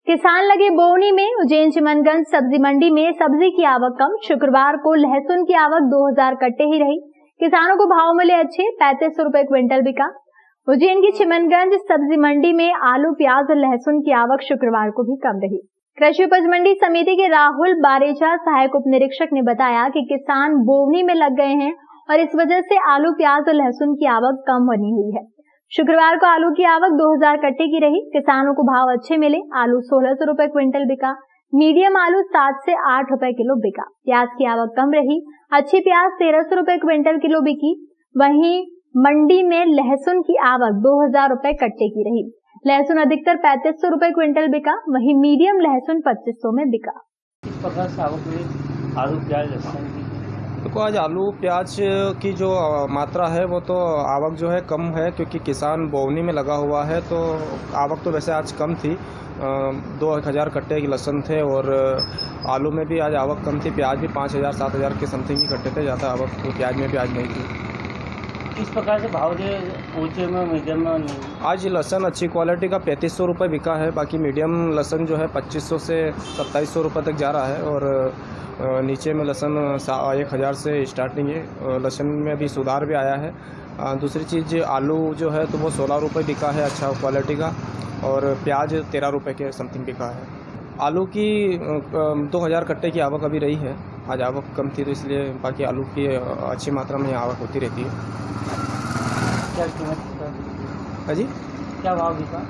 किसान लगे बोवनी में। उज्जैन चिमनगंज सब्जी मंडी में सब्जी की आवक कम। शुक्रवार को लहसुन की आवक 2000 कट्टे ही रही। किसानों को भाव मिले अच्छे, 3500 रुपए क्विंटल बिका। उज्जैन की चिमनगंज सब्जी मंडी में आलू, प्याज और लहसुन की आवक शुक्रवार को भी कम रही। कृषि उपज मंडी समिति के राहुल बारेजा सहायक उप निरीक्षक ने बताया कि किसान बोवनी में लग गए हैं और इस वजह से आलू, प्याज और लहसुन की आवक कम बनी हुई है। शुक्रवार को आलू की आवक 2000 कट्टे की रही। किसानों को भाव अच्छे मिले। आलू 1600 रुपए क्विंटल बिका। मीडियम आलू 7 से 8 रुपए किलो बिका। प्याज की आवक कम रही। अच्छी प्याज 1300 रुपए क्विंटल किलो बिकी। वहीं मंडी में लहसुन की आवक 2000 रुपए कट्टे की रही। लहसुन अधिकतर 3500 रुपए क्विंटल बिका। वहीं मीडियम लहसुन 2500 में बिका। इस प्रकार से आवक में आलू, प्याज, लहसुन की देखो आज आलू प्याज की जो मात्रा है वो तो आवक जो है कम है, क्योंकि किसान बोवनी में लगा हुआ है। तो आवक तो वैसे आज कम थी, 2000 कट्टे की लहसुन थे और आलू में भी आज आवक कम थी। प्याज भी 5000-7000 के समथिंग ही कट्टे थे, ज़्यादा आवक तो प्याज में भी आज नहीं थी। इस प्रकार से भाव जो ऊँचे में, मीडियम में आज लहसुन अच्छी क्वालिटी का 3500 रुपये बिका है। बाकी मीडियम लहसुन जो है 2500 से 2700 रुपये तक जा रहा है और नीचे में लहसुन 1000 से स्टार्टिंग है। लहसुन में भी सुधार भी आया है। दूसरी चीज़ आलू जो है तो वो 16 रुपये बिका है अच्छा क्वालिटी का, और प्याज 13 रुपये के समथिंग बिका है। आलू की 2000 कट्टे की आवक अभी रही है। आज आवक कम थी तो इसलिए, बाकी आलू की अच्छी मात्रा में आवक होती रहती है। क्या कीमत है जी? क्या भाव बिका?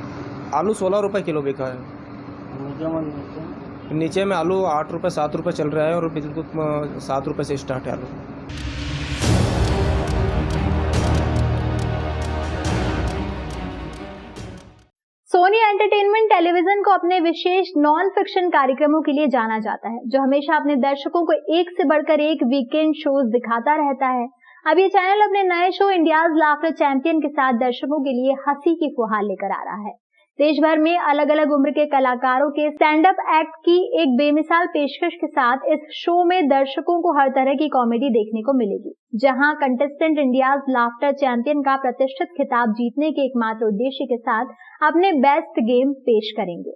आलू 16 रुपये किलो बिका है। मीडियम और नीचे में आलू 8 रुपये 7 रुपये चल रहा है और बिल्कुल 7 रुपये से स्टार्ट है आलू। सोनी एंटरटेनमेंट टेलीविजन को अपने विशेष नॉन फिक्शन कार्यक्रमों के लिए जाना जाता है, जो हमेशा अपने दर्शकों को एक से बढ़कर एक वीकेंड शोज दिखाता रहता है। अब ये चैनल अपने नए शो इंडियाज लाफ्टर चैंपियन के साथ दर्शकों के लिए हंसी की फुहार लेकर आ रहा है। देश भर में अलग अलग उम्र के कलाकारों के स्टैंड अप एक्ट की एक बेमिसाल पेशकश के साथ इस शो में दर्शकों को हर तरह की कॉमेडी देखने को मिलेगी, जहां कंटेस्टेंट इंडियाज लाफ्टर चैंपियन का प्रतिष्ठित खिताब जीतने के एकमात्र उद्देश्य के साथ अपने बेस्ट गेम पेश करेंगे।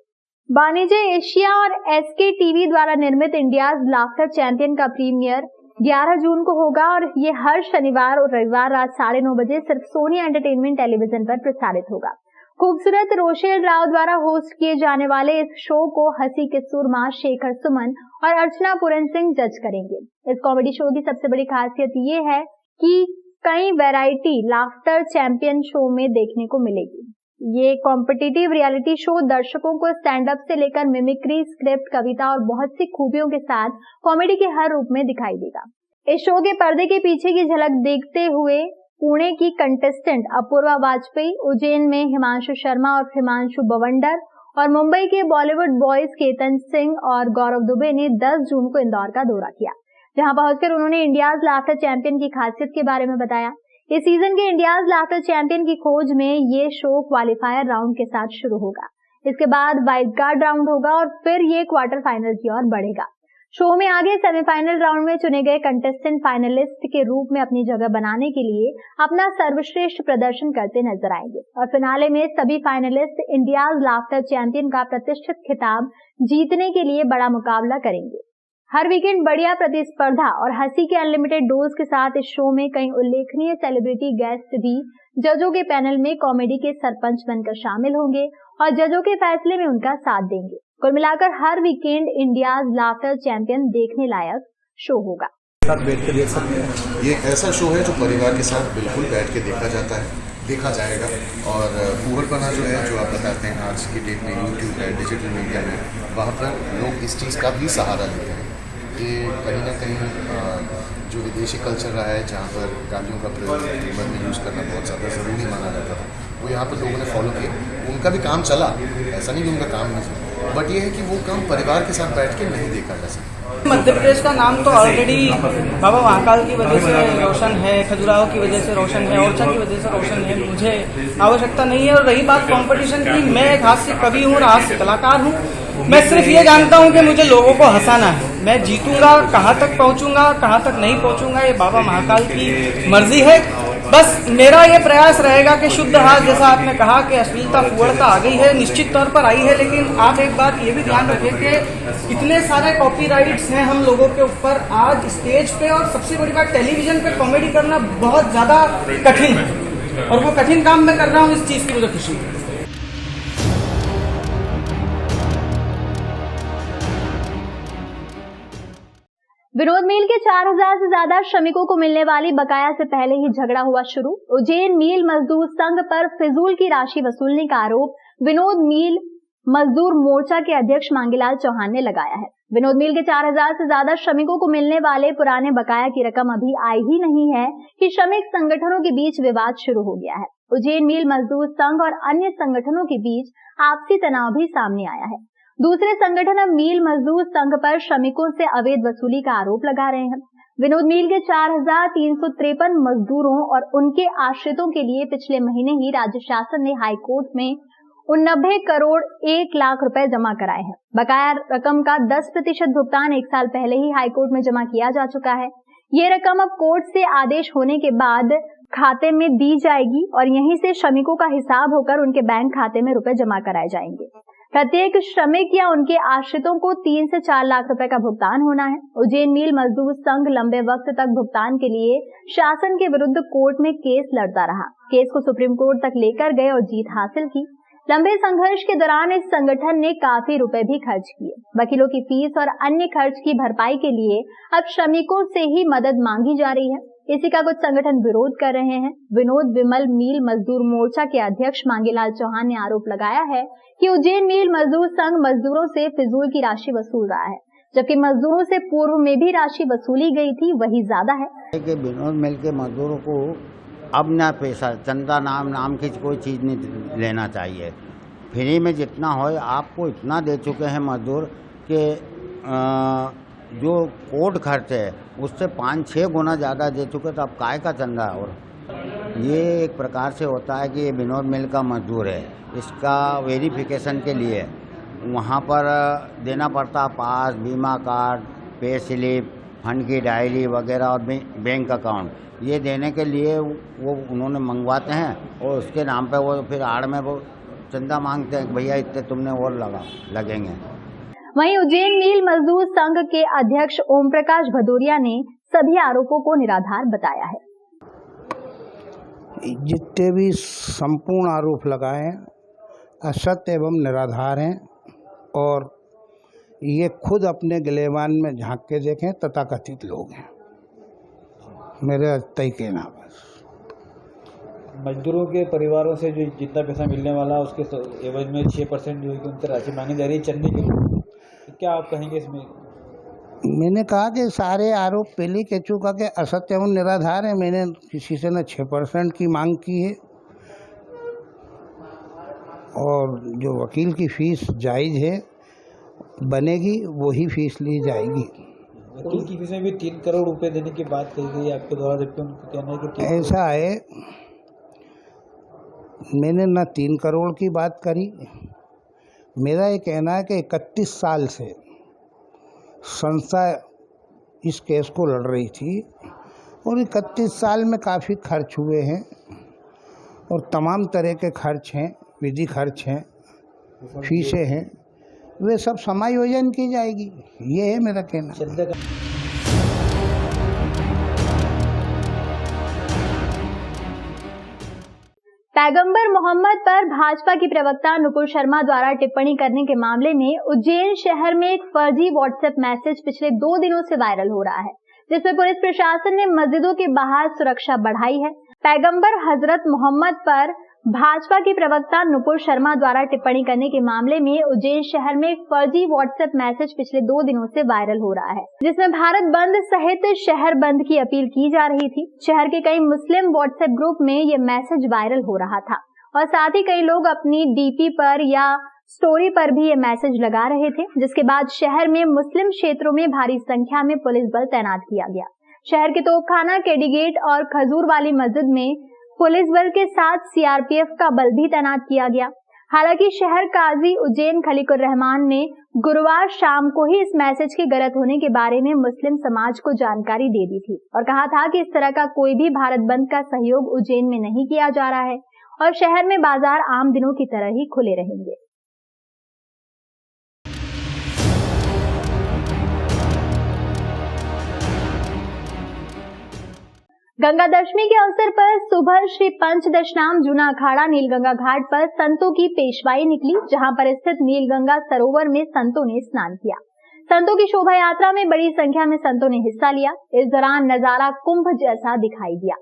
वाणिज्य एशिया और एसके टीवी द्वारा निर्मित इंडियाज लाफ्टर चैंपियन का प्रीमियर 11 जून को होगा और ये हर शनिवार और रविवार रात 9:30 बजे सिर्फ सोनी एंटरटेनमेंट टेलीविजन पर प्रसारित होगा। खूबसूरत रोशेल राव द्वारा होस्ट किए जाने वाले इस शो को हंसी के सुरमा शेखर सुमन और अर्चना पूरन सिंह जज करेंगे। इस कॉमेडी शो की सबसे बड़ी खासियत ये है कि कई वैरायटी लाफ्टर चैंपियन शो में देखने को मिलेगी। ये कॉम्पिटिटिव रियलिटी शो दर्शकों को स्टैंड अप से लेकर मिमिक्री, स्क्रिप्ट, कविता और बहुत सी खूबियों के साथ कॉमेडी के हर रूप में दिखाई देगा। इस शो के पर्दे के पीछे की झलक देखते हुए पुणे की कंटेस्टेंट अपूर्वा वाजपेयी, उज्जैन में हिमांशु शर्मा और हिमांशु बवंडर और मुंबई के बॉलीवुड बॉयज केतन सिंह और गौरव दुबे ने 10 जून को इंदौर का दौरा किया, जहां पहुंचकर उन्होंने इंडियाज लाफ्टर चैंपियन की खासियत के बारे में बताया। इस सीजन के इंडियाज लाफ्टर चैंपियन की खोज में ये शो क्वालिफायर राउंड के साथ शुरू होगा। इसके बाद वाइल्ड कार्ड राउंड होगा और फिर ये क्वार्टर फाइनल की ओर बढ़ेगा। शो में आगे सेमीफाइनल राउंड में चुने गए कंटेस्टेंट फाइनलिस्ट के रूप में अपनी जगह बनाने के लिए अपना सर्वश्रेष्ठ प्रदर्शन करते नजर आएंगे और फिनाले में सभी फाइनलिस्ट इंडियाज लाफ्टर चैंपियन का प्रतिष्ठित खिताब जीतने के लिए बड़ा मुकाबला करेंगे। हर वीकेंड बढ़िया प्रतिस्पर्धा और हंसी के अनलिमिटेड डोज के साथ इस शो में कई उल्लेखनीय सेलिब्रिटी गेस्ट भी जजों के पैनल में कॉमेडी के सरपंच बनकर शामिल होंगे और जजों के फैसले में उनका साथ देंगे। कुल मिलाकर हर वीकेंड इंडियाज लाफ्टर चैंपियन देखने लायक शो होगा। बैठ के देख सकते हैं। ये ऐसा शो है जो परिवार के साथ बिल्कुल बैठ के देखा जाता है, देखा जाएगा। और ऊबरपना जो है, जो आप बताते हैं आज की डेट में यूट्यूब है, डिजिटल मीडिया में, वहाँ पर लोग इस चीज़ का भी सहारा लेते हैं। ये कहीं ना कहीं जो विदेशी कल्चर रहा है, जहाँ पर गालियों का प्रयोग ह्यूमर में यूज़ करना बहुत ज़्यादा ज़रूरी माना जाता था, वो यहाँ पर लोगों ने फॉलो किया। उनका भी काम चला, ऐसा नहीं कि उनका काम नहीं चला, बट ये है कि वो काम परिवार के साथ बैठ के नहीं देखा जा सकता। मध्य प्रदेश का नाम तो ऑलरेडी बाबा महाकाल की वजह से रोशन है, खजुराहो की वजह से रोशन है, ओरछा की वजह से रोशन है। मुझे आवश्यकता नहीं है। और रही बात कंपटीशन की, मैं एक हास्य कवि हूँ और हास्य कलाकार हूँ। मैं सिर्फ ये जानता हूँ कि मुझे लोगों को हंसाना है। मैं जीतूंगा, कहाँ तक पहुँचूंगा, कहाँ तक नहीं पहुँचूंगा, ये बाबा महाकाल की मर्जी है। बस मेरा ये प्रयास रहेगा कि शुद्ध हाथ, जैसा आपने कहा कि अश्लीलता फुहड़ता आ गई है, निश्चित तौर पर आई है, लेकिन आप एक बात ये भी ध्यान रखिए कि इतने सारे कॉपीराइट्स हैं हम लोगों के ऊपर आज स्टेज पे, और सबसे बड़ी बात टेलीविजन पे कॉमेडी करना बहुत ज्यादा कठिन है, और वो कठिन काम मैं कर रहा हूँ, इस चीज की मुझे खुशी है। विनोद मिल के 4000 से ज्यादा श्रमिकों को मिलने वाली बकाया से पहले ही झगड़ा हुआ शुरू। उज्जैन मिल मजदूर संघ पर फिजूल की राशि वसूलने का आरोप विनोद मिल मजदूर मोर्चा के अध्यक्ष मांगीलाल चौहान ने लगाया है। विनोद मिल के 4000 से ज्यादा श्रमिकों को मिलने वाले पुराने बकाया की रकम अभी आई ही नहीं है कि श्रमिक संगठनों के बीच विवाद शुरू हो गया है। उज्जैन मिल मजदूर संघ और अन्य संगठनों के बीच आपसी तनाव भी सामने आया है। दूसरे संगठन अब मिल मजदूर संघ पर श्रमिकों से अवैध वसूली का आरोप लगा रहे हैं। विनोद मिल के 4353 मजदूरों और उनके आश्रितों के लिए पिछले महीने ही राज्य शासन ने हाई कोर्ट में 89 करोड़ 1 लाख रुपए जमा कराए हैं। बकाया रकम का 10% भुगतान 1 साल पहले ही हाई कोर्ट में जमा किया जा चुका है। ये रकम अब कोर्ट से आदेश होने के बाद खाते में दी जाएगी और यहीं से श्रमिकों का हिसाब होकर उनके बैंक खाते में रुपए जमा कराए जाएंगे। प्रत्येक श्रमिक या उनके आश्रितों को 3 से 4 लाख रुपए का भुगतान होना है। उज्जैन मिल मजदूर संघ लंबे वक्त तक भुगतान के लिए शासन के विरुद्ध कोर्ट में केस लड़ता रहा। केस को सुप्रीम कोर्ट तक लेकर गए और जीत हासिल की। लंबे संघर्ष के दौरान इस संगठन ने काफी रुपए भी खर्च किए। वकीलों की फीस और अन्य खर्च की भरपाई के लिए अब श्रमिकों से ही मदद मांगी जा रही है। इसी का कुछ संगठन विरोध कर रहे हैं। विनोद विमल मिल मजदूर मोर्चा के अध्यक्ष मांगीलाल चौहान ने आरोप लगाया है कि उज्जैन मिल मजदूर संघ मजदूरों से फिजूल की राशि वसूल रहा है, जबकि मजदूरों से पूर्व में भी राशि वसूली गई थी वही ज्यादा है। कि विनोद मिल के मजदूरों को अब ना पैसा चंदा नाम की कोई चीज़ नहीं लेना चाहिए। फ्री में जितना हो आपको इतना दे चुके हैं मजदूर के जो कोर्ट खर्च है उससे 5-6 गुना ज़्यादा दे चुके, तो अब काय का चंदा है। और ये एक प्रकार से होता है कि ये विनोद मिल का मजदूर है, इसका वेरिफिकेशन के लिए वहाँ पर देना पड़ता पास, बीमा कार्ड, पे स्लिप, फंड की डायरी वगैरह और बैंक अकाउंट, ये देने के लिए वो उन्होंने मंगवाते हैं और उसके नाम पे वो फिर आड़ में वो चंदा मांगते हैं कि भैया इतने तुमने और लगेंगे। वहीं उज्जैन मिल मजदूर संघ के अध्यक्ष ओम प्रकाश भदौरिया ने सभी आरोपों को निराधार बताया है। जितने भी संपूर्ण आरोप लगाए असत्य एवं निराधार हैं और ये खुद अपने गिलेबान में झांक के देखें, तथाकथित लोग हैं। मेरे तय कहना बस। मजदूरों के परिवारों से जो जितना पैसा मिलने वाला उसके एवज में 6% जो है कि उनसे राशि मांगी जा रही है चलने के लिए, तो क्या आप कहेंगे इसमें? मैंने कहा कि सारे आरोप पहले कह चुका कि असत्य एवं निराधार है। मैंने किसी से न 6% की मांग की है और जो वकील की फीस जायज़ है बनेगी वही फीस ली जाएगी। वकील की फीस में भी 3 करोड़ रुपए देने की बात कही गई है आपके द्वारा, जबकि उनका कहना है कि ऐसा है, मैंने न 3 करोड़ की बात करी। मेरा ये कहना है कि 31 साल से संस्था इस केस को लड़ रही थी और 31 साल में काफ़ी खर्च हुए हैं और तमाम तरह के खर्च हैं, विधि खर्च हैं, फीसें हैं, वे सब समायोजन की जाएगी। ये है मेरा कहना। पैगंबर मोहम्मद पर भाजपा की प्रवक्ता नुपुर शर्मा द्वारा टिप्पणी करने के मामले में उज्जैन शहर में एक फर्जी व्हाट्सएप मैसेज पिछले 2 दिनों से वायरल हो रहा है, जिसमें पुलिस प्रशासन ने मस्जिदों के बाहर सुरक्षा बढ़ाई है। पैगंबर हजरत मोहम्मद पर भाजपा की प्रवक्ता नुपुर शर्मा द्वारा टिप्पणी करने के मामले में उज्जैन शहर में एक फर्जी व्हाट्सएप मैसेज पिछले 2 दिनों से वायरल हो रहा है, जिसमें भारत बंद सहित शहर बंद की अपील की जा रही थी। शहर के कई मुस्लिम व्हाट्सएप ग्रुप में ये मैसेज वायरल हो रहा था और साथ ही कई लोग अपनी डीपी पर या स्टोरी पर भी ये मैसेज लगा रहे थे, जिसके बाद शहर में मुस्लिम क्षेत्रों में भारी संख्या में पुलिस बल तैनात किया गया। शहर के तोपखाना, केडीगेट और खजूर वाली मस्जिद में पुलिस बल के साथ सीआरपीएफ का बल भी तैनात किया गया। हालांकि शहर काजी उज्जैन खलीकुर रहमान ने गुरुवार शाम को ही इस मैसेज के गलत होने के बारे में मुस्लिम समाज को जानकारी दे दी थी और कहा था कि इस तरह का कोई भी भारत बंद का सहयोग उज्जैन में नहीं किया जा रहा है और शहर में बाजार आम दिनों की तरह ही खुले रहेंगे। गंगा दशमी के अवसर पर सुबह श्री पंचदशनाम जूना अखाड़ा नीलगंगा घाट पर संतों की पेशवाई निकली, जहां पर स्थित नीलगंगा सरोवर में संतों ने स्नान किया। संतों की शोभा यात्रा में बड़ी संख्या में संतों ने हिस्सा लिया। इस दौरान नजारा कुंभ जैसा दिखाई दिया।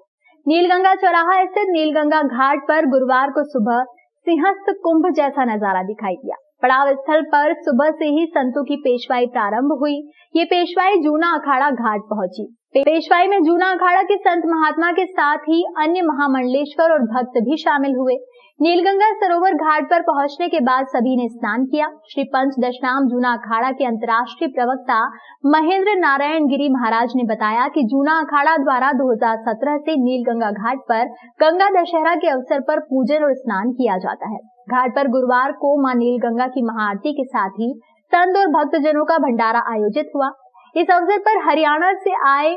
नीलगंगा चौराहा स्थित नीलगंगा घाट पर गुरुवार को सुबह सिंहस्थ कुंभ जैसा नजारा दिखाई दिया। पड़ाव स्थल पर सुबह से ही संतों की पेशवाई प्रारंभ हुई। ये पेशवाई जूना अखाड़ा घाट पहुंची। पेशवाई में जूना अखाड़ा के संत महात्मा के साथ ही अन्य महामंडलेश्वर और भक्त भी शामिल हुए। नीलगंगा सरोवर घाट पर पहुंचने के बाद सभी ने स्नान किया। श्री पंचदशनाम जूना अखाड़ा के अंतर्राष्ट्रीय प्रवक्ता महेंद्र नारायण गिरी महाराज ने बताया कि जूना अखाड़ा द्वारा 2017 से नीलगंगा घाट पर गंगा दशहरा के अवसर पर पूजन और स्नान किया जाता है। घाट पर गुरुवार को मां नीलगंगा की महाआरती के साथ ही संत और भक्तजनों का भंडारा आयोजित हुआ। इस अवसर पर हरियाणा से आए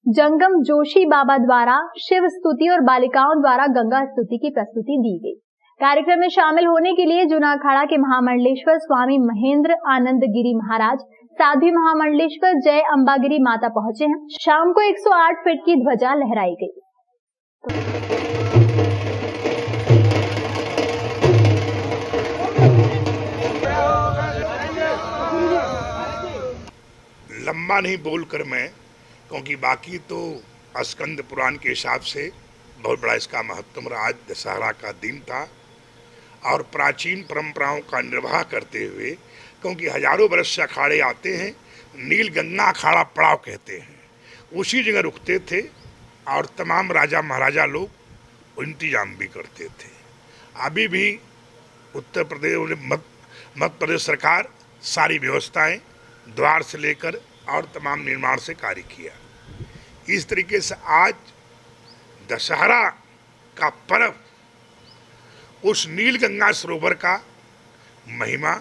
जंगम जोशी बाबा द्वारा शिव स्तुति और बालिकाओं द्वारा गंगा स्तुति की प्रस्तुति दी गई। कार्यक्रम में शामिल होने के लिए जूना अखाड़ा के महामंडलेश्वर स्वामी महेंद्र आनंद गिरी महाराज, साध्वी महामंडलेश्वर जय अंबागिरी माता पहुंचे हैं। शाम को 108 फीट की ध्वजा लहराई गई। लंबा नहीं बोलकर मैं, क्योंकि बाकी तो स्कंद पुराण के हिसाब से बहुत बड़ा इसका महत्व रहा। आज दशहरा का दिन था और प्राचीन परंपराओं का निर्वाह करते हुए, क्योंकि हजारों वर्ष से अखाड़े आते हैं, नीलगंगा अखाड़ा पड़ाव कहते हैं, उसी जगह रुकते थे और तमाम राजा महाराजा लोग इंतजाम भी करते थे। अभी भी उत्तर प्रदेश मध्य प्रदेश सरकार सारी व्यवस्थाएं द्वार से लेकर और तमाम निर्माण से कार्य किया। इस तरीके से आज दशहरा का पर्व उस नीलगंगा सरोवर का महिमा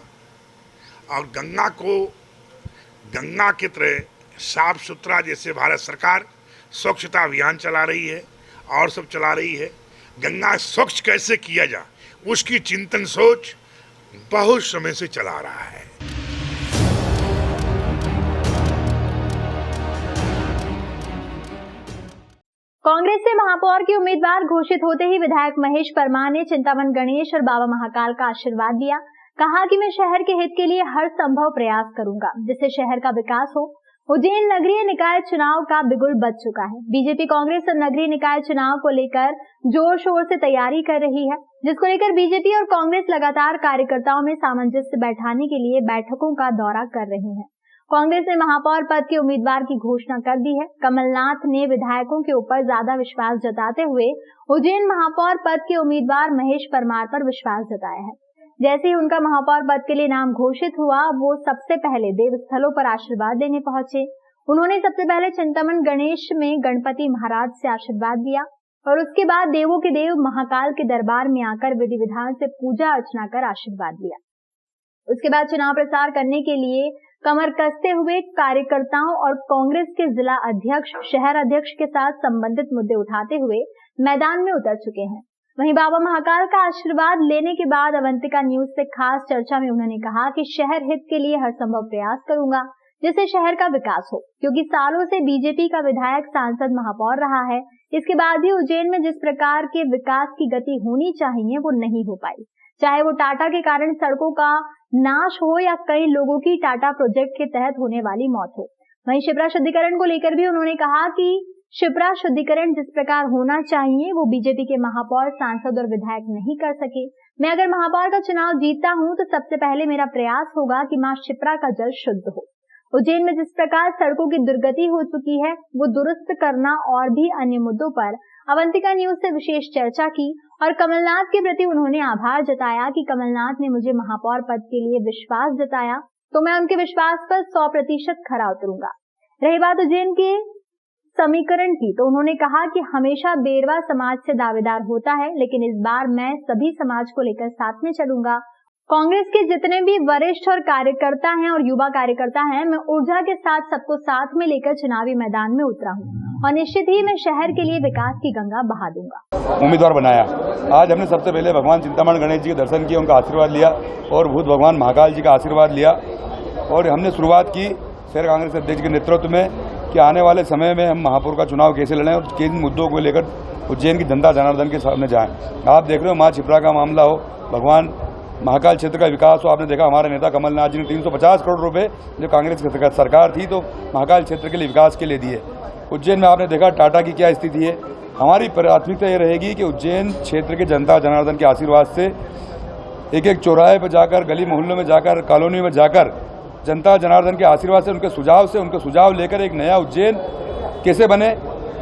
और गंगा को गंगा की तरह साफ सुथरा, जैसे भारत सरकार स्वच्छता अभियान चला रही है और सब चला रही है, गंगा स्वच्छ कैसे किया जाए उसकी चिंतन सोच बहुत समय से चला रहा है। कांग्रेस से महापौर की उम्मीदवार घोषित होते ही विधायक महेश परमार ने चिंतामन गणेश और बाबा महाकाल का आशीर्वाद दिया। कहा कि मैं शहर के हित के लिए हर संभव प्रयास करूंगा जिससे शहर का विकास हो। उज्जैन नगरीय निकाय चुनाव का बिगुल बज चुका है। बीजेपी कांग्रेस और नगरीय निकाय चुनाव को लेकर जोर शोर से तैयारी कर रही है, जिसको लेकर बीजेपी और कांग्रेस लगातार कार्यकर्ताओं में सामंजस्य बैठाने के लिए बैठकों का दौरा कर रही है। कांग्रेस ने महापौर पद के उम्मीदवार की घोषणा कर दी है। कमलनाथ ने विधायकों के ऊपर ज्यादा विश्वास जताते हुए उज्जैन महापौर पद के उम्मीदवार महेश परमार पर विश्वास जताया है। जैसे ही उनका महापौर पद के लिए नाम घोषित हुआ, वो सबसे पहले देव स्थलों पर आशीर्वाद देने पहुंचे। उन्होंने सबसे पहले चिंतामन गणेश में गणपति महाराज से आशीर्वाद दिया और उसके बाद देवों के देव महाकाल के दरबार में आकर विधि विधान से पूजा अर्चना कर आशीर्वाद दिया। उसके बाद चुनाव प्रचार करने के लिए कमर कसते हुए कार्यकर्ताओं और कांग्रेस के जिला अध्यक्ष, शहर अध्यक्ष के साथ संबंधित मुद्दे उठाते हुए मैदान में उतर चुके हैं। वहीं बाबा महाकाल का आशीर्वाद लेने के बाद अवंतिका न्यूज से खास चर्चा में उन्होंने कहा कि शहर हित के लिए हर संभव प्रयास करूंगा जिससे शहर का विकास हो, क्योंकि सालों से बीजेपी का विधायक, सांसद, महापौर रहा है। इसके बाद भी उज्जैन में जिस प्रकार के विकास की गति होनी चाहिए वो नहीं हो पाई, चाहे वो टाटा के कारण सड़कों का नाश हो या कई लोगों की टाटा प्रोजेक्ट के तहत होने वाली मौत हो। वहीं शिप्रा शुद्धिकरण को लेकर भी उन्होंने कहा कि शिप्रा शुद्धिकरण जिस प्रकार होना चाहिए वो बीजेपी के महापौर, सांसद और विधायक नहीं कर सके। मैं अगर महापौर का चुनाव जीतता हूं तो सबसे पहले मेरा प्रयास होगा कि मां शिप्रा का जल शुद्ध हो। उज्जैन में जिस प्रकार सड़कों की दुर्गति हो चुकी है वो दुरुस्त करना और भी अन्य मुद्दों पर अवंतिका न्यूज से विशेष चर्चा की और कमलनाथ के प्रति उन्होंने आभार जताया कि कमलनाथ ने मुझे महापौर पद के लिए विश्वास जताया तो मैं उनके विश्वास पर 100% खरा उतरूंगा। रही बात उज्जैन के समीकरण की तो उन्होंने कहा कि हमेशा बेरवा समाज से दावेदार होता है, लेकिन इस बार मैं सभी समाज को लेकर साथ में चलूंगा। कांग्रेस के जितने भी वरिष्ठ और कार्यकर्ता हैं और युवा कार्यकर्ता हैं, मैं ऊर्जा के साथ सबको साथ में लेकर चुनावी मैदान में उतरा हूं और निश्चित ही मैं शहर के लिए विकास की गंगा बहा दूंगा। उम्मीदवार बनाया। आज हमने सबसे पहले भगवान चिंतामण गणेश जी के दर्शन किए, उनका आशीर्वाद लिया और भूत भगवान महाकाल जी का आशीर्वाद लिया और हमने शुरुआत की शहर कांग्रेस अध्यक्ष के नेतृत्व में कि आने वाले समय में हम महापौर का चुनाव कैसे लड़ें और किन मुद्दों को लेकर उज्जैन की जनता जनार्दन के सामने जाएं। आप देख रहे हो, माँ छिपरा का मामला हो, भगवान महाकाल क्षेत्र का विकास हो। आपने देखा हमारे नेता कमलनाथ जी ने 350 करोड़ रुपए जो कांग्रेस की सरकार थी तो महाकाल क्षेत्र के लिए विकास के लिए दिए। उज्जैन में आपने देखा टाटा की क्या स्थिति है। हमारी प्राथमिकता ये रहेगी कि उज्जैन क्षेत्र के जनता जनार्दन के आशीर्वाद से एक एक चौराहे पर जाकर, गली मोहल्लों में जाकर, कॉलोनी में जाकर जनता जनार्दन के आशीर्वाद से उनके सुझाव लेकर एक नया उज्जैन कैसे बने,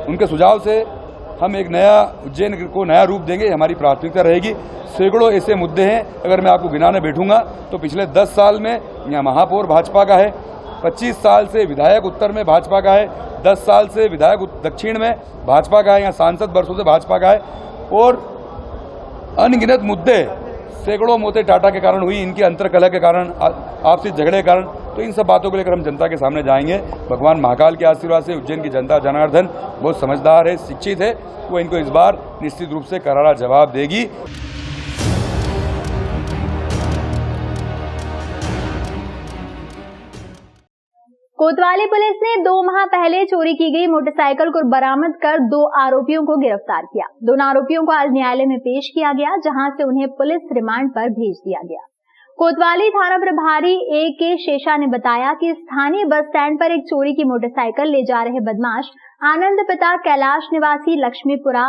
उनके सुझाव से हम एक नया उज्जैन को नया रूप देंगे, हमारी प्राथमिकता रहेगी। सैकड़ों ऐसे मुद्दे हैं, अगर मैं आपको गिनाने बैठूंगा तो पिछले 10 साल में यहाँ महापौर भाजपा का है, 25 साल से विधायक उत्तर में भाजपा का है, 10 साल से विधायक दक्षिण में भाजपा का है, यहाँ सांसद वर्षों से भाजपा का है और अनगिनत मुद्दे सैकड़ों मौतें टाटा के कारण हुई, इनकी अंतरकलह के कारण, आपसी झगड़े के कारण। तो इन सब बातों को लेकर हम जनता के सामने जाएंगे। भगवान महाकाल के आशीर्वाद से उज्जैन की जनता जनार्दन बहुत समझदार है, शिक्षित है, वो इनको इस बार निश्चित रूप से करारा जवाब देगी। कोतवाली पुलिस ने 2 माह पहले चोरी की गई मोटरसाइकिल को बरामद कर 2 आरोपियों को गिरफ्तार किया। दोनों आरोपियों को आज न्यायालय में पेश किया गया, जहां से उन्हें पुलिस रिमांड पर भेज दिया गया। कोतवाली थाना प्रभारी A.K. शेषा ने बताया कि स्थानीय बस स्टैंड पर एक चोरी की मोटरसाइकिल ले जा रहे बदमाश आनंद पिता कैलाश निवासी लक्ष्मीपुरा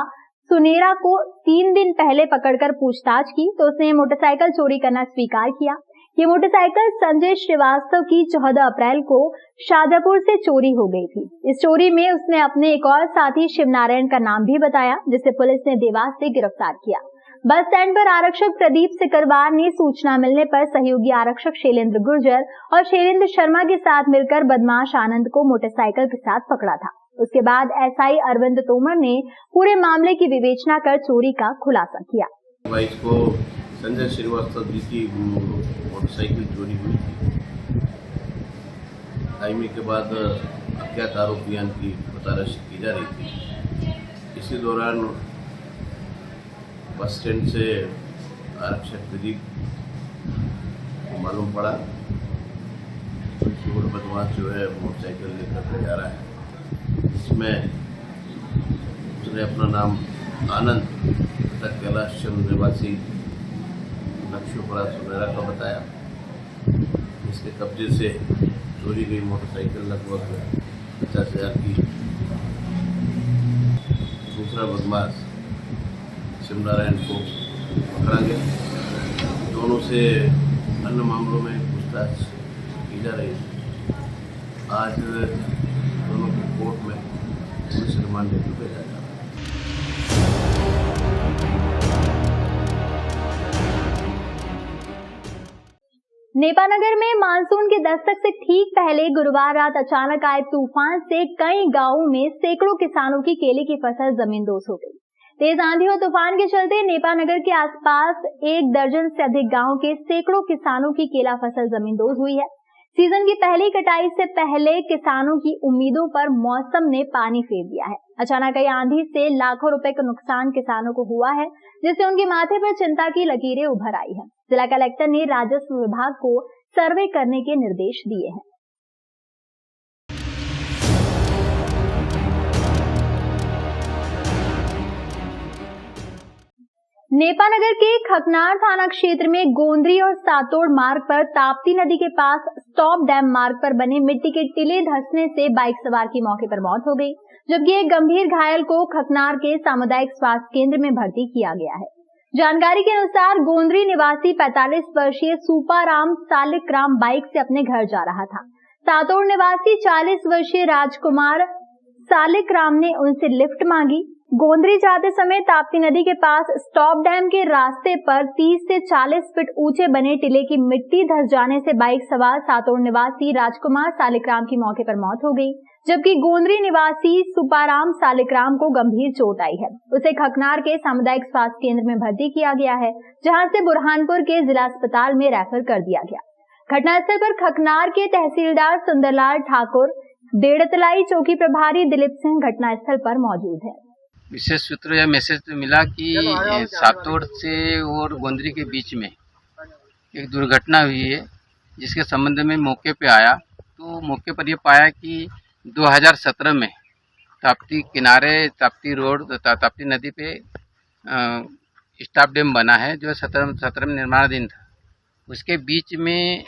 सुनेरा को 3 दिन पहले पकड़कर पूछताछ की तो उसने मोटरसाइकिल चोरी करना स्वीकार किया। ये मोटरसाइकिल संजय श्रीवास्तव की 14 अप्रैल को शाजापुर से चोरी हो गई थी। इस चोरी में उसने अपने एक और साथी शिवनारायण का नाम भी बताया, जिसे पुलिस ने देवास से गिरफ्तार किया। बस स्टैंड पर आरक्षक प्रदीप सिकरवार ने सूचना मिलने पर सहयोगी आरक्षक शैलेंद्र गुर्जर और शैलेंद्र शर्मा के साथ मिलकर बदमाश आनंद को मोटरसाइकिल के साथ पकड़ा था। उसके बाद एसआई अरविंद तोमर ने पूरे मामले की विवेचना कर चोरी का खुलासा किया। संजय श्रीवास्तव जी की मोटरसाइकिल चोरी हुई थी। टाइमिंग के बाद अज्ञात आरोपियों की तलाशी की जा रही थी। इसी दौरान बस स्टैंड से आरक्षक प्रदीप को मालूम पड़ा कि बदमाश जो है मोटरसाइकिल लेकर जा रहा है। इसमें उसने अपना नाम आनंद तथा कैलाश चंद्र निवासी लक्ष्मीपुरा सुनेरा का बताया। इसके कब्जे से चोरी गई मोटरसाइकिल लगभग 50,000 की। दूसरा बदमाश शिवनारायण को पकड़ा गया। दोनों से अन्य मामलों में पूछताछ की जा रही है। आज दोनों को कोर्ट में पुलिस रिमांड हेतु भेजा जा रहा है। नेपानगर में मानसून के दस्तक से ठीक पहले गुरुवार रात अचानक आए तूफान से कई गांवों में सैकड़ों किसानों की केले की फसल जमींदोज हो गई। तेज आंधी और तूफान के चलते नेपानगर के आसपास 1 दर्जन से अधिक गांवों के सैकड़ों किसानों की केला फसल जमींदोज हुई है। सीजन की पहली कटाई से पहले किसानों की उम्मीदों पर मौसम ने पानी फेर दिया है। अचानक आई आंधी से लाखों रुपए का नुकसान किसानों को हुआ है, जिससे उनके माथे पर चिंता की लकीरें उभर आई है। जिला कलेक्टर ने राजस्व विभाग को सर्वे करने के निर्देश दिए हैं। नेपानगर के खकनार थाना क्षेत्र में गोंदरी और सातोड़ मार्ग पर ताप्ती नदी के पास स्टॉप डैम मार्ग पर बने मिट्टी के टीले धंसने से बाइक सवार की मौके पर मौत हो गई, जबकि एक गंभीर घायल को खकनार के सामुदायिक स्वास्थ्य केंद्र में भर्ती किया गया है। जानकारी के अनुसार गोंदरी निवासी 45 वर्षीय सूपाराम सालिकराम बाइक से अपने घर जा रहा था। सातोड़ निवासी 40 वर्षीय राजकुमार सालिकराम ने उनसे लिफ्ट मांगी। गोंदरी जाते समय ताप्ती नदी के पास स्टॉप डैम के रास्ते पर 30 से 40 फीट ऊंचे बने टीले की मिट्टी धंस जाने से बाइक सवार सातोड़ निवासी राजकुमार सालिकराम की मौके पर मौत हो गई, जबकि गोंदरी निवासी सुपाराम सालिकराम को गंभीर चोट आई है। उसे खकनार के सामुदायिक स्वास्थ्य केंद्र में भर्ती किया गया है, जहां से बुरहानपुर के जिला अस्पताल में रेफर कर दिया गया। घटनास्थल पर खकनार के तहसीलदार सुंदरलाल ठाकुर, डेढ़तलाई चौकी प्रभारी दिलीप सिंह घटनास्थल पर मौजूद है। विशेष सूत्रों या मैसेज मिला कि सातोड़ से और गोंदरी के बीच में एक दुर्घटना हुई है, जिसके संबंध में मौके पे आया तो मौके पर ये पाया कि 2017 में ताप्ती किनारे ताप्ती रोड ताप्ती नदी पे स्टॉप डैम बना है, जो 17 में निर्माणाधीन था। उसके बीच में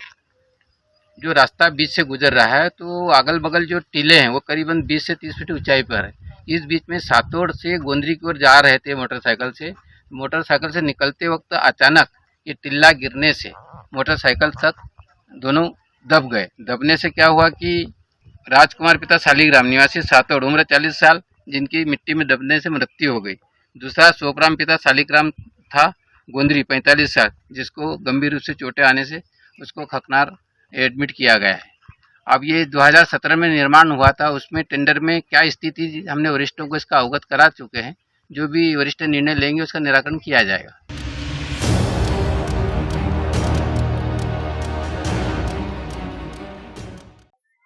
जो रास्ता बीच से गुजर रहा है तो अगल बगल जो टीले हैं वो करीबन 20 से 30 फीट ऊंचाई पर है। इस बीच में सातोड़ से गोंदरी की ओर जा रहे थे मोटरसाइकिल से निकलते वक्त अचानक ये टिल्ला गिरने से मोटरसाइकिल तक दोनों दब गए। दबने से क्या हुआ कि राजकुमार पिता सालिग्राम निवासी सातोड़ उम्र 40 साल, जिनकी मिट्टी में दबने से मृत्यु हो गई। दूसरा सोपराम पिता सालिग्राम था गोंदरी 45 साल, जिसको गंभीर रूप से चोटें आने से उसको खकनार एडमिट किया गया है। अब ये 2017 में निर्माण हुआ था, उसमें टेंडर में क्या स्थिति हमने वरिष्ठों को इसका अवगत करा चुके हैं। जो भी वरिष्ठ निर्णय लेंगे उसका निराकरण किया जाएगा।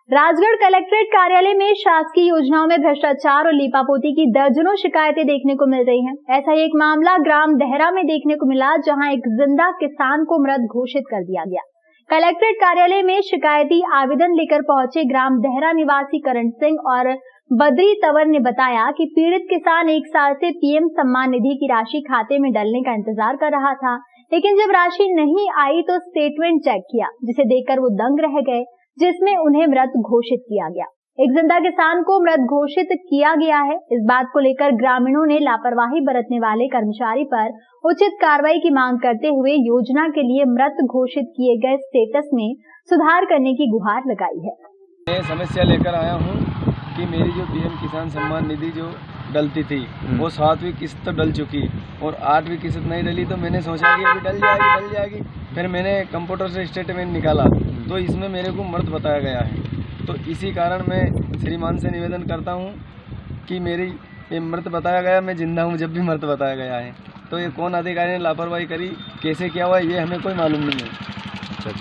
राजगढ़ कलेक्ट्रेट कार्यालय में शासकीय योजनाओं में भ्रष्टाचार और लीपापोती की दर्जनों शिकायतें देखने को मिल रही हैं। ऐसा ही एक मामला ग्राम देहरा में देखने को मिला, जहां एक जिंदा किसान को मृत घोषित कर दिया गया। कलेक्ट्रेट कार्यालय में शिकायती आवेदन लेकर पहुंचे ग्राम देहरा निवासी करण सिंह और बद्री तंवर ने बताया कि पीड़ित किसान 1 साल से पीएम सम्मान निधि की राशि खाते में डलने का इंतजार कर रहा था, लेकिन जब राशि नहीं आई तो स्टेटमेंट चेक किया, जिसे देखकर वो दंग रह गए, जिसमें उन्हें मृत घोषित किया गया। एक जिंदा किसान को मृत घोषित किया गया है। इस बात को लेकर ग्रामीणों ने लापरवाही बरतने वाले कर्मचारी पर उचित कार्रवाई की मांग करते हुए योजना के लिए मृत घोषित किए गए स्टेटस में सुधार करने की गुहार लगाई है। मैं समस्या लेकर आया हूँ कि मेरी जो पीएम किसान सम्मान निधि जो डलती थी वो 7वीं किस्त डल चुकी और 8वीं किस्त नहीं डली, तो मैंने सोचा कि अभी डल जाएगी। फिर मैंने कंप्यूटर से स्टेटमेंट निकाला तो इसमें मेरे को मृत बताया गया है। तो इसी कारण मैं श्रीमान से निवेदन करता हूँ कि मेरी ये मृत बताया गया, मैं जिंदा हूँ जब भी मृत बताया गया है। तो ये कौन अधिकारी ने लापरवाही करी, कैसे किया हुआ, ये हमें कोई मालूम नहीं है।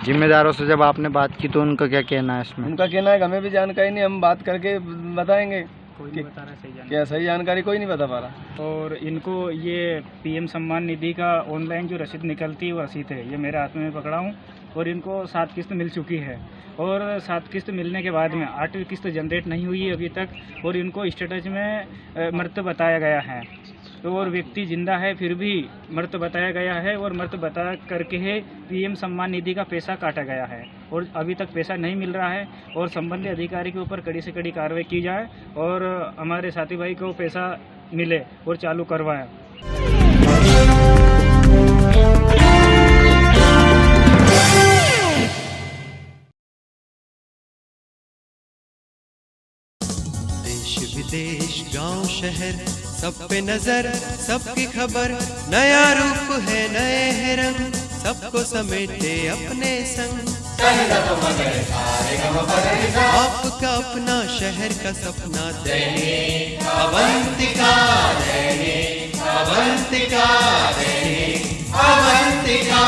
जिम्मेदारों से जब आपने बात की तो उनका क्या कहना है इसमें? उनका कहना है कि हमें भी जानकारी नहीं, हम बात करके बताएंगे। क्या सही जानकारी कोई नहीं बता पा रहा। और इनको ये पीएम सम्मान निधि का ऑनलाइन जो रसीद निकलती है वो रसीद है, ये मेरे हाथ में पकड़ा हूँ और इनको 7 किस्त मिल चुकी है और 7 किस्त मिलने के बाद में 8वीं किस्त जनरेट नहीं हुई है अभी तक और इनको स्टेटस में मृत बताया गया है। तो और व्यक्ति जिंदा है फिर भी मृत बताया गया है और मृत बता करके है पीएम सम्मान निधि का पैसा काटा गया है और अभी तक पैसा नहीं मिल रहा है। और संबंधित अधिकारी के ऊपर कड़ी से कड़ी कार्रवाई की जाए और हमारे साथी भाई को पैसा मिले और चालू करवाएं। विदेश गांव शहर सब पे नजर, सबकी खबर, नया रूप है नए है रंग, सबको समेटे अपने संग। आपका अपना शहर का सपना दैनिक अवंतिका, दैनिक अवंतिका, दैनिक अवंतिका।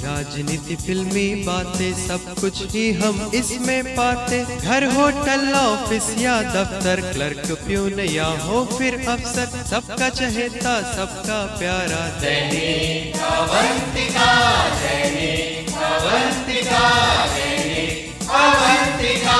राजनीति फिल्मी बातें सब कुछ ही हम इसमें पाते, घर होटल ऑफिस या दफ्तर, क्लर्क प्यून या हो फिर अफसर, सबका चहेता सबका प्यारा दैनिक अवंतिका, दैनिक अवंतिका, दैनिक अवंतिका।